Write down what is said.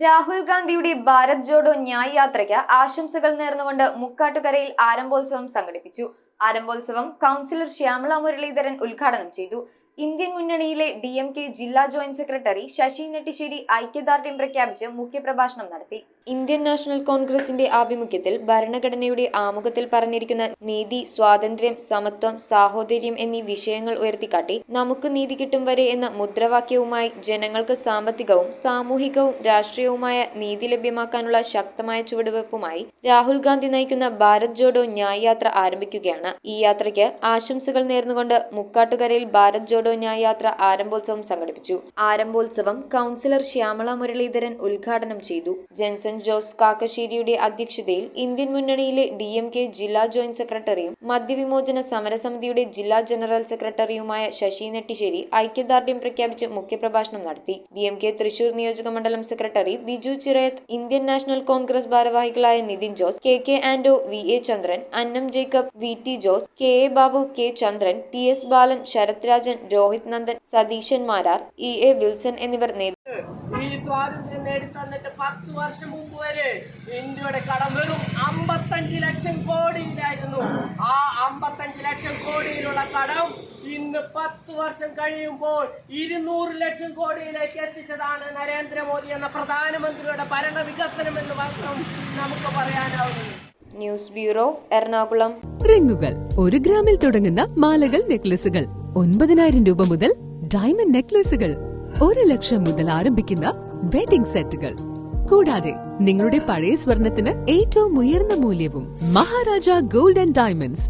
രാഹുൽ ഗാന്ധിയുടെ ഭാരത് ജോഡോ ന്യായ് യാത്രയ്ക്ക് ആശംസകൾ നേർന്നുകൊണ്ട് മുക്കാട്ടുകരയിൽ ആരംഭോത്സവം സംഘടിപ്പിച്ചു. ആരംഭോത്സവം കൗൺസിലർ ശ്യാമള മുരളീധരൻ ഉദ്ഘാടനം ചെയ്തു. ഇന്ത്യൻ മുന്നണിയിലെ DMK ജില്ലാ ജോയിന്റ് സെക്രട്ടറി ശശി നെട്ടിശ്ശേരി ഐക്യദാർഢ്യം പ്രഖ്യാപിച്ച് മുഖ്യപ്രഭാഷണം നടത്തി. ഇന്ത്യൻ നാഷണൽ കോൺഗ്രസിന്റെ ആഭിമുഖ്യത്തിൽ ഭരണഘടനയുടെ ആമുഖത്തിൽ പറഞ്ഞിരിക്കുന്ന നീതി, സ്വാതന്ത്ര്യം, സമത്വം, സാഹോദര്യം എന്നീ വിഷയങ്ങൾ ഉയർത്തിക്കാട്ടി നമുക്ക് നീതി കിട്ടും വരെ എന്ന മുദ്രാവാക്യവുമായി ജനങ്ങൾക്ക് സാമ്പത്തികവും സാമൂഹികവും രാഷ്ട്രീയവുമായ നീതി ലഭ്യമാക്കാനുള്ള ശക്തമായ ചുവടുവെപ്പുമായി രാഹുൽ ഗാന്ധി നയിക്കുന്ന ഭാരത് ജോഡോ ന്യായ് യാത്ര ആരംഭിക്കുകയാണ്. ഈ യാത്രയ്ക്ക് ആശംസകൾ നേർന്നുകൊണ്ട് മുക്കാട്ടുകരയിൽ ഭാരത് ജോഡോ ന്യായ് യാത്ര ആരംഭോത്സവം സംഘടിപ്പിച്ചു. ആരംഭോത്സവം കൗൺസിലർ ശ്യാമള മുരളീധരൻ ഉദ്ഘാടനം ചെയ്തു. ജെൻസൺ ജോസ് കാക്കശ്ശേരിയുടെ അധ്യക്ഷതയിൽ ഇന്ത്യൻ മുന്നണിയിലെ DMK ജില്ലാ ജോയിന്റ് സെക്രട്ടറിയും മദ്യവിമോചന സമരസമിതിയുടെ ജില്ലാ ജനറൽ സെക്രട്ടറിയുമായ ശശി നെട്ടിശ്ശേരി ഐക്യദാർഢ്യം പ്രഖ്യാപിച്ച് മുഖ്യപ്രഭാഷണം നടത്തി. DMK തൃശൂർ നിയോജക മണ്ഡലം secretary Biju Chirayath, Indian national Congress ഭാരവാഹികളായ നിതിൻ ജോസ്, KK ആന്റോ, VA ചന്ദ്രൻ, അന്നം Jacob, VT Jose, KA Babu, K ചന്ദ്രൻ, TS ബാലൻ, ശരത് രാജൻ, രോഹിത് നന്ദൻ, സതീശൻ മാരാർ, EA വിൽസൺ എന്നിവർ ഈ സ്വാതന്ത്ര്യം നേടിത്തന്നിട്ട് 10 വർഷം മുമ്പ് വരെ ഇന്ത്യയുടെ കടം വെറും 55 ലക്ഷം കോടിയിലായിരുന്നു. ആ 55 ലക്ഷം കോടിയിലുള്ള കടം ഇന്ന് 10 വർഷം കഴിയുമ്പോൾ 200 ലക്ഷം കോടിയിലേക്ക് എത്തിച്ചതാണ് നരേന്ദ്രമോദി എന്ന പ്രധാനമന്ത്രിയുടെ ഭരണ വികസനം എന്ന് മാത്രം നമുക്ക് പറയാനാവുന്നത്. News bureau, Ernakulam. റിങ്ങുകൾ 1 ഗ്രാമിൽ തുടങ്ങുന്ന മാലകൾ, നെക്ലസുകൾ 9,000 രൂപ മുതൽ ഡയമണ്ട് നെക്ലസുകൾ 1 ലക്ഷം മുതൽ ആരംഭിക്കുന്ന വെഡിംഗ് സെറ്റുകൾ, കൂടാതെ നിങ്ങളുടെ പഴയ സ്വർണത്തിന് ഏറ്റവും ഉയർന്ന മൂല്യവും മഹാരാജ ഗോൾഡ് ആൻഡ് ഡയമണ്ട്സ്